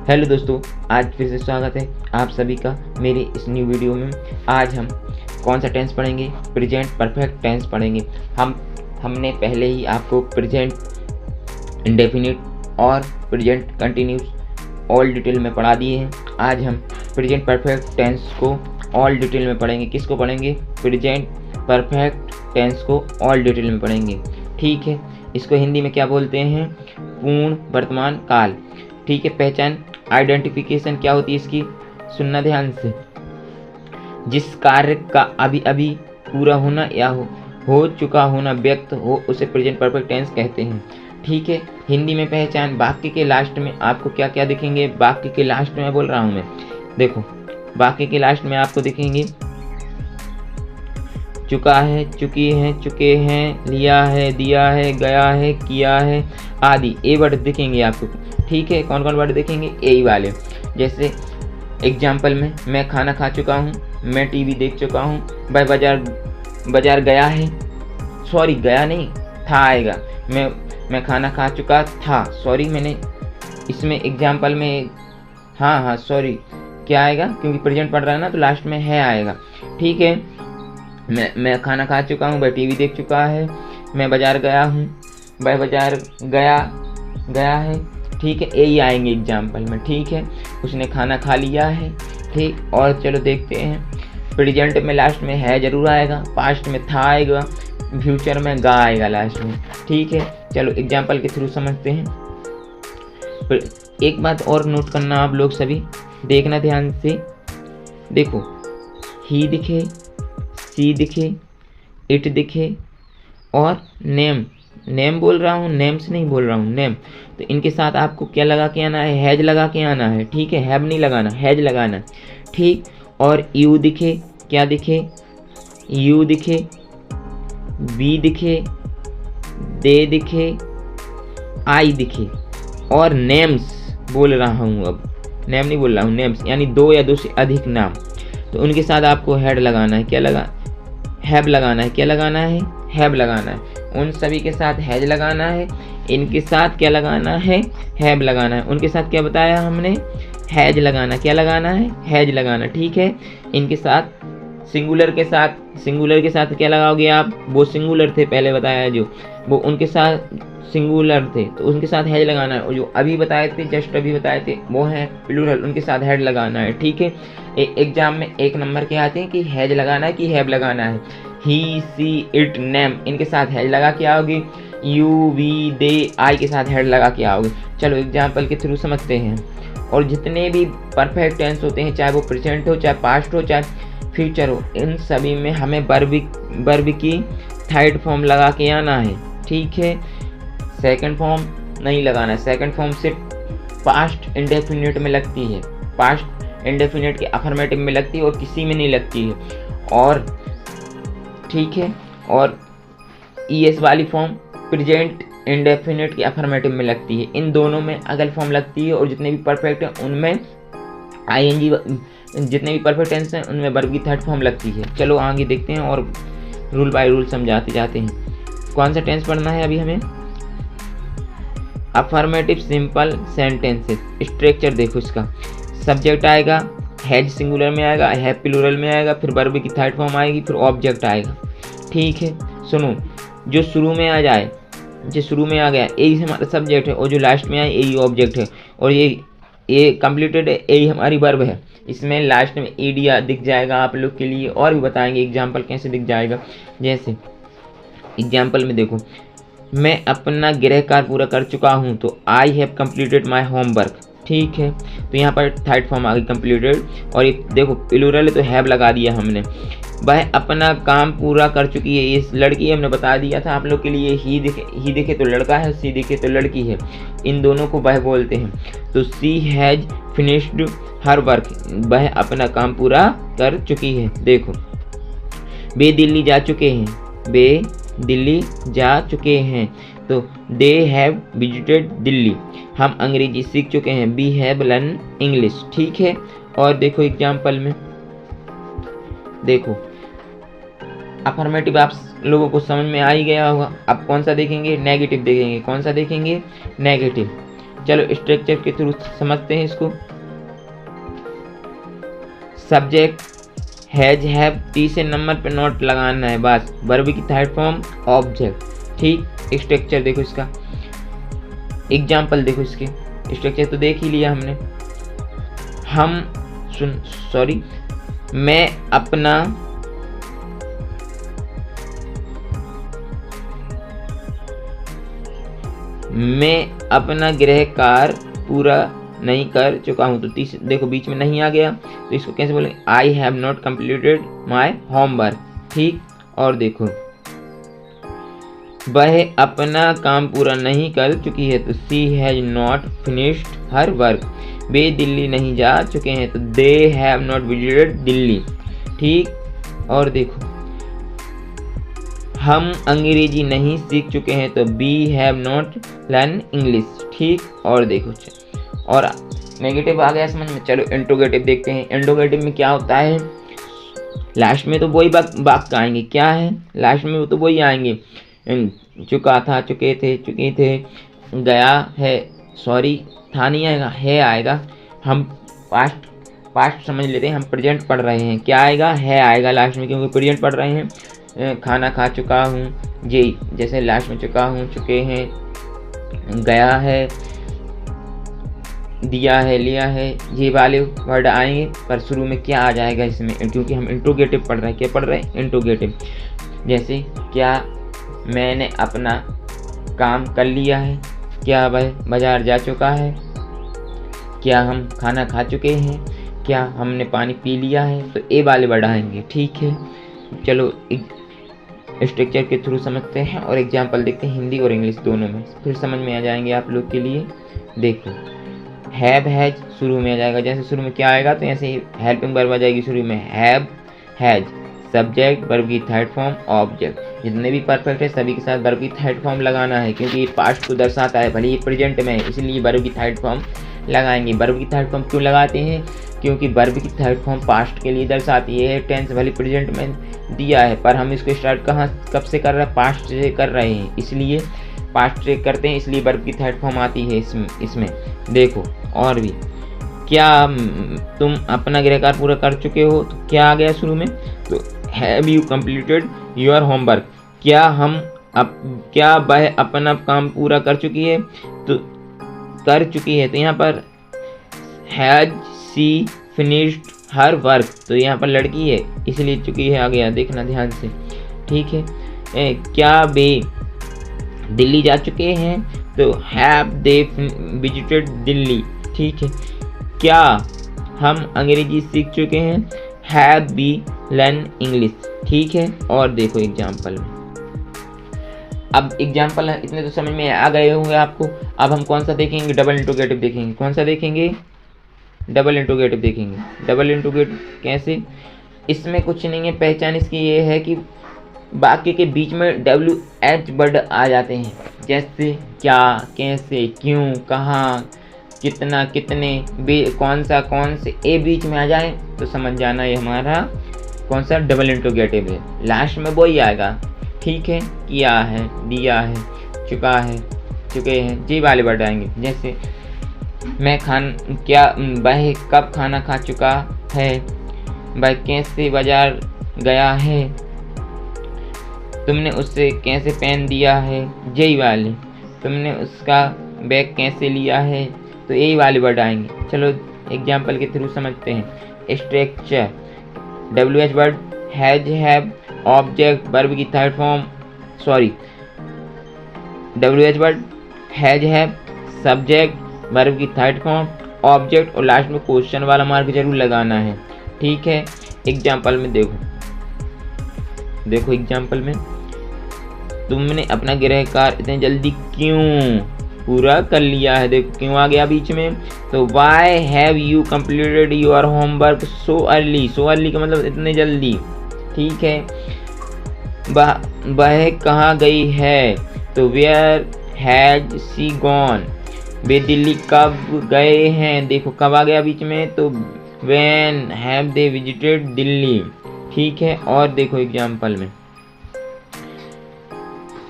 Hello दोस्तों, आज फिर से स्वागत है आप सभी का मेरे इस न्यू वीडियो में। आज हम कौन सा टेंस पढ़ेंगे? प्रेजेंट परफेक्ट टेंस पढ़ेंगे। हमने पहले ही आपको प्रेजेंट इंडेफिनिट और प्रेजेंट कंटिन्यूस ऑल डिटेल में पढ़ा दिए हैं। आज हम प्रेजेंट परफेक्ट टेंस को ऑल डिटेल में पढ़ेंगे। किसको पढ़ेंगे? प्रेजेंट परफेक्ट टेंस को ऑल डिटेल में पढ़ेंगे। ठीक है, इसको हिंदी में क्या बोलते हैं? पूर्ण वर्तमान काल। ठीक है, पहचान आइडेंटिफिकेशन क्या होती है इसकी? सुनना ध्यान से। जिस कार्य का अभी अभी पूरा होना या हो चुका होना व्यक्त हो उसे प्रेजेंट परफेक्ट टेंस कहते हैं। ठीक है, हिंदी में पहचान। वाक्य के लास्ट में आपको क्या क्या दिखेंगे? वाक्य के लास्ट में बोल रहा हूँ मैं, देखो वाक्य के लास्ट में आपको दिखेंगे चुका है, चुकी है, चुके हैं, लिया है, दिया है, गया है, किया है आदि ए वर्ड दिखेंगे आपको। ठीक है, कौन कौन वर्ड देखेंगे? ए वाले। जैसे एग्जाम्पल में, मैं खाना खा चुका हूँ, मैं टीवी देख चुका हूँ, वह बाजार गया है, सॉरी गया नहीं था आएगा। मैं खाना खा चुका था, सॉरी मैंने इसमें एग्जाम्पल में हाँ सॉरी क्या आएगा, क्योंकि प्रेजेंट पढ़ रहा है ना तो लास्ट में है आएगा। ठीक है, मैं खाना खा चुका हूँ, वह टीवी देख चुका है, मैं बाजार गया हूँ, वह बाजार गया है। ठीक है, यही आएंगे एग्जाम्पल में। ठीक है, उसने खाना खा लिया है। ठीक, और चलो देखते हैं। प्रेजेंट में लास्ट में है जरूर आएगा, पास्ट में था आएगा, फ्यूचर में गा आएगा लास्ट में। ठीक है, चलो एग्जाम्पल के थ्रू समझते हैं। एक बात और नोट करना आप लोग सभी, देखना ध्यान से। देखो, ही दिखे, सी दिखे, इट दिखे और नेम बोल रहा हूँ, नेम्स नहीं बोल रहा हूँ, नेम। तो इनके साथ आपको क्या लगा के आना है? हैज लगा के आना है। ठीक है, हैव नहीं लगाना, हैज लगाना है। ठीक, और यू दिखे, क्या दिखे? यू दिखे, वी दिखे, दे दिखे, आई दिखे। और नेम्स बोल रहा हूँ, अब नेम नहीं बोल रहा हूँ, नेम्स यानी दो या दो से अधिक नाम। तो उनके साथ आपको हैड लगाना है। क्या लगा? हैव लगाना है। क्या लगाना है? हैव लगाना है। उन सभी के साथ हैज लगाना है, इनके साथ क्या लगाना है? हैव लगाना है। उनके साथ क्या बताया हमने? हैज लगाना। क्या लगाना है? हैज लगाना। ठीक है, इनके साथ सिंगुलर के साथ क्या लगाओगे आप? वो सिंगुलर थे पहले बताया जो, वो उनके साथ सिंगुलर थे तो उनके साथ हैज लगाना है। और जो अभी बताए थे, जस्ट अभी बताए थे, वो है प्लूरल, उनके साथ हैड लगाना है। ठीक है, एग्जाम में 1 नंबर के आते हैं कि हैज लगाना है कि हैव लगाना है। ही, सी, इट, नेम, इनके साथ हैज लगा के आओगे। यू, वी, दे, आई के साथ हैड लगा के आओगे। चलो एग्जाम्पल के थ्रू समझते हैं। और जितने भी परफेक्ट टेंस होते हैं, चाहे वो प्रेजेंट हो, चाहे पास्ट हो, चाहे फ्यूचर हो, इन सभी में हमें वर्ब की थर्ड फॉर्म लगा के आना है। ठीक है, सेकंड फॉर्म नहीं लगाना है। सेकंड फॉर्म सिर्फ पास्ट इंडेफिनिट में लगती है, पास्ट इंडेफिनिट के अफर्मेटिव में लगती है और किसी में नहीं लगती है। और ठीक है, और ईएस वाली फॉर्म प्रेजेंट इंडेफिनिट के अफर्मेटिव में लगती है। इन दोनों में अगल फॉर्म लगती है और जितने भी परफेक्ट हैं उनमें आईएनजी, जितने भी परफेक्ट टेंस हैं उनमें वर्ब की थर्ड फॉर्म लगती है। चलो आगे देखते हैं और रूल बाय रूल समझाते जाते हैं। कौन सा टेंस पढ़ना है अभी हमें? Affirmative simple sentences. स्ट्रक्चर देखो इसका, सब्जेक्ट आएगा, हैज सिंगुलर में आएगा, हैव प्लूरल में आएगा, फिर वर्ब की थर्ड फॉर्म आएगी, फिर ऑब्जेक्ट आएगा। ठीक है, सुनो, जो शुरू में आ जाए, जो शुरू में आ गया यही हमारा सब्जेक्ट है, और जो लास्ट में आए यही ऑब्जेक्ट है, और ये कंप्लीटेड है, यही हमारी वर्ब है। इसमें लास्ट में एडिया दिख जाएगा आप लोग के लिए, और भी बताएंगे एग्जाम्पल कैसे दिख जाएगा। जैसे एग्जाम्पल में देखो, मैं अपना गृह कार्य पूरा कर चुका हूँ, तो I have completed my homework. ठीक है, तो यहाँ पर थर्ड फॉर्म आ गई कंप्लीटेड, और ये देखो प्लूरल है तो हैव लगा दिया हमने। वह अपना काम पूरा कर चुकी है, इस लड़की हमने बता दिया था आप लोग के लिए। ही दिखे तो लड़का है, सी दिखे तो लड़की है, इन दोनों को वह बोलते हैं। तो she has finished her work, वह अपना काम पूरा कर चुकी है। देखो, वे दिल्ली जा चुके हैं, वे दिल्ली जा चुके हैं, तो दे हैव विजिटेड दिल्ली। हम अंग्रेजी सीख चुके हैं, वी हैव लर्न इंग्लिश। ठीक है, और देखो एग्जाम्पल में देखो, अफर्मेटिव आप लोगों को समझ में आ ही गया होगा। अब कौन सा देखेंगे? नेगेटिव देखेंगे। कौन सा देखेंगे? नेगेटिव। चलो स्ट्रक्चर के थ्रू समझते हैं इसको। सब्जेक्ट हैज हैव, तीसरे नंबर पे नोट लगाना है बस। वर्ब की थर्ड फॉर्म ऑब्जेक्ट, ठीक। स्ट्रक्चर देखो इसका, एग्जाम्पल देखो इसके। स्ट्रक्चर तो देख ही लिया हमने। मैं अपना गृह कार्य पूरा नहीं कर चुका हूँ। तो देखो बीच में नहीं आ गया, तो इसको कैसे बोलेंगे? I have not completed my homework, ठीक। और देखो वह अपना काम पूरा नहीं कर चुकी है, तो she has not finished her work. वे दिल्ली नहीं जा चुके हैं, तो they have not visited Delhi, ठीक। और देखो हम अंग्रेजी नहीं सीख चुके हैं, तो we have not learn English, ठीक। और देखो और नेगेटिव आ गया समझ में। चलो इंट्रोगेटिव देखते हैं। इंट्रोगेटिव में क्या होता है? लास्ट में तो वही वाक्य आएंगे। क्या है लास्ट में? वो तो वही आएंगे। चुका था, चुके थे, चुके थे। गया है, सॉरी था नहीं आएगा, है आएगा। हम पास्ट समझ लेते हैं, हम प्रेजेंट पढ़ रहे हैं। क्या आएगा? है आएगा लास्ट में, क्योंकि प्रेजेंट पढ़ रहे हैं। खाना खा चुका हूँ, ये जैसे लास्ट में चुका हूँ, चुके हैं, गया है, दिया है, लिया है, ये वाले वर्ड आएंगे। पर शुरू में क्या आ जाएगा इसमें? क्योंकि हम इंट्रोगेटिव पढ़ रहे हैं। क्या पढ़ रहे हैं? इंट्रोगेटिव। जैसे क्या मैंने अपना काम कर लिया है, क्या वह बाजार जा चुका है, क्या हम खाना खा चुके हैं, क्या हमने पानी पी लिया है। तो ए वाले वर्ड आएंगे, ठीक है। चलो स्ट्रक्चर के थ्रू समझते हैं और एग्जाम्पल देखते हैं हिंदी और इंग्लिश दोनों में, फिर समझ में आ जाएंगे आप लोग के लिए। देखो हैव हैज शुरू में आ जाएगा। जैसे शुरू में क्या आएगा, तो ऐसे ही हेल्पिंग वर्ब आ जाएगी शुरू में। हैव हैज सब्जेक्ट, वर्ब की थर्ड फॉर्म ऑब्जेक्ट। जितने भी परफेक्ट है सभी के साथ वर्ब की थर्ड फॉर्म लगाना है, क्योंकि ये पास्ट को दर्शाता है, भले ये प्रेजेंट में है, इसलिए वर्ब की थर्ड फॉर्म लगाएंगे। वर्ब की थर्ड फॉर्म क्यों लगाते हैं? क्योंकि वर्ब की थर्ड फॉर्म पास्ट के लिए दर्शाती है। टेंस भले प्रेजेंट में दिया है, पर हम इसको स्टार्ट कब से कर रहे हैं? पास्ट से कर रहे हैं, इसलिए पास्ट से करते हैं, इसलिए वर्ब की थर्ड फॉर्म आती है इसमें। देखो और भी, क्या तुम अपना गृह कार्य पूरा कर चुके हो, तो क्या आ गया शुरू में? तो have you completed your homework. क्या वह अपना काम पूरा कर चुकी है, तो कर चुकी है, तो यहाँ पर has she finished her work, तो यहाँ पर लड़की है इसलिए चुकी है आ गया, देखना ध्यान से, ठीक है। क्या वे दिल्ली जा चुके हैं, तो हैव दे विजिटेड दिल्ली, ठीक है। क्या हम अंग्रेजी सीख चुके हैं, हैव वी लर्न इंग्लिश, ठीक है। और देखो एग्जाम्पल में, अब एग्जाम्पल इतने तो समझ में आ गए होंगे आपको। अब हम कौन सा देखेंगे? डबल इंट्रोगेटिव देखेंगे। कौन सा देखेंगे? डबल इंट्रोगेटिव देखेंगे। डबल इंट्रोगेटिव कैसे? इसमें कुछ नहीं है, पहचान इसकी ये है कि वाक्य के बीच में WH वर्ड आ जाते हैं, जैसे क्या, कैसे, क्यों, कहाँ, कितना, कितने, कौन सा, कौन से, ए बीच में आ जाए तो समझ जाना ये हमारा कौन सा डबल इंट्रोगेटिव है। लास्ट में वही आएगा, ठीक है। किया है, दिया है, चुका है, चुके हैं, जी वाले वर्ड आएंगे। जैसे वह कब खाना खा चुका है, वह कैसे बाजार गया है, तुमने उससे कैसे पेन दिया है, यही वाले। तुमने उसका बैग कैसे लिया है, तो यही वाले वर्ड आएंगे। चलो एग्जाम्पल के थ्रू समझते हैं। Structure WH word, has have object, verb की third form, WH word, has have subject, verb की थर्ड फॉर्म ऑब्जेक्ट, और लास्ट में क्वेश्चन वाला मार्क जरूर लगाना है, ठीक है। एग्जाम्पल में देखो एग्जाम्पल में, तुमने अपना गृह कार्य इतने जल्दी क्यों पूरा कर लिया है। देखो क्यों आ गया बीच में, तो why have you completed your homework so early. So early का मतलब इतने जल्दी, ठीक है। वह कहाँ गई है, तो वेयर हैज सी गॉन। वे दिल्ली कब गए हैं, देखो कब आ गया बीच में, तो when have they visited Delhi, ठीक है। और देखो एग्जाम्पल में,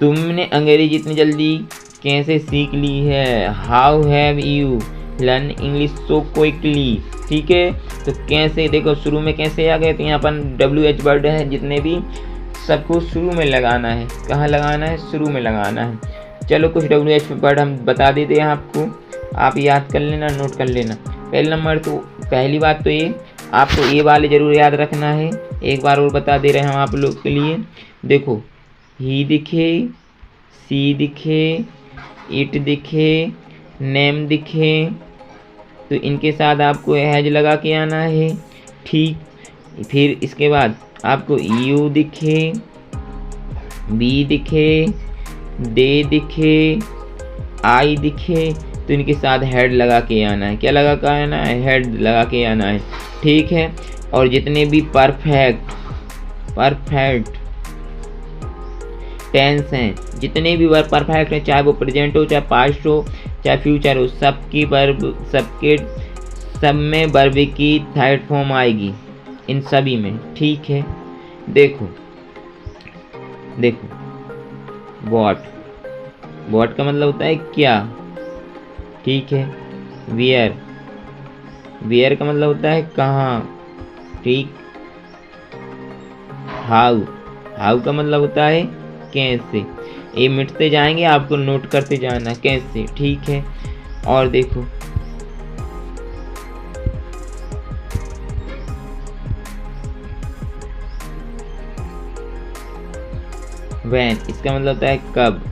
तुमने अंग्रेजी इतनी जल्दी कैसे सीख ली है, how have you learn English so quickly. ठीक है, तो कैसे, देखो शुरू में कैसे आ गए, तो यहाँ पर WH वर्ड है, जितने भी सबको शुरू में लगाना है। कहाँ लगाना है, शुरू में लगाना है। चलो कुछ WH वर्ड हम बता देते हैं आपको, आप याद कर लेना, नोट कर लेना। पहले नंबर तो पहली बात तो ये आपको ये वाले ज़रूर याद रखना है। एक बार और बता दे रहे हैं हम आप लोग के लिए। देखो, ही दिखे, सी दिखे, इट दिखे, नेम दिखे, तो इनके साथ आपको हैज लगा के आना है। ठीक, फिर इसके बाद आपको यू दिखे, बी दिखे, दे दिखे, आई दिखे, तो इनके साथ हेड लगा के आना है। क्या लगा के आना है, हेड लगा के आना है। ठीक है, और जितने भी परफेक्ट टेंस हैं, जितने भी वर्ब परफेक्ट हैं, चाहे वो प्रेजेंट हो, चाहे पास्ट हो, चाहे फ्यूचर हो, सब में वर्ब की थर्ड फॉर्म आएगी, इन सभी में। ठीक है, देखो वॉट का मतलब होता है क्या। ठीक है, वेयर का मतलब होता है कहाँ। ठीक, हाउ का मतलब होता है कैसे। ये मिटते जाएंगे, आपको नोट करते जाना कैसे। ठीक है, और देखो व्हेन, इसका मतलब होता है कब।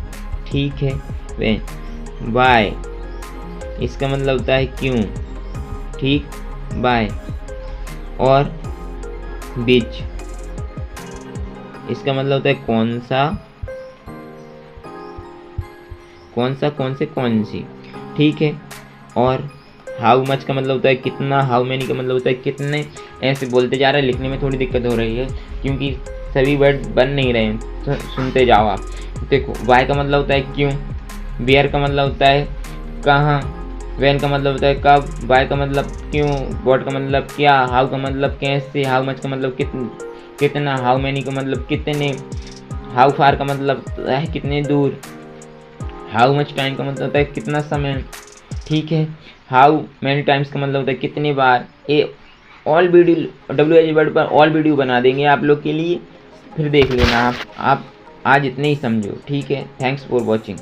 ठीक है, व्हेन। वाई, इसका मतलब होता है क्यों। ठीक, बाय। और बीच, इसका मतलब होता है कौन सी। ठीक है, और हाउ मच का मतलब होता है कितना, हाउ मैनी का मतलब होता है कितने। ऐसे बोलते जा रहे हैं, लिखने में थोड़ी दिक्कत हो रही है क्योंकि सभी वर्ड बन नहीं रहे हैं, तो सुनते जाओ आप। देखो, वाई का मतलब होता है क्यों, वेयर का मतलब होता है कहाँ, व्हेन का मतलब होता है कब, वाई का मतलब क्यों, व्हाट का मतलब क्या, हाउ का मतलब कैसे, हाउ मच का मतलब कितना, हाउ मैनी का मतलब कितने, हाउ फार का मतलब है कितने दूर, हाउ मच टाइम का मतलब होता है कितना समय। ठीक है, हाउ मैनी टाइम्स का मतलब होता है कितनी बार। ये ऑल वीडियो WH वर्ड पर ऑल वीडियो बना देंगे आप लोग के लिए, फिर देख लेना आप आज इतने ही समझो। ठीक है, थैंक्स फॉर वॉचिंग।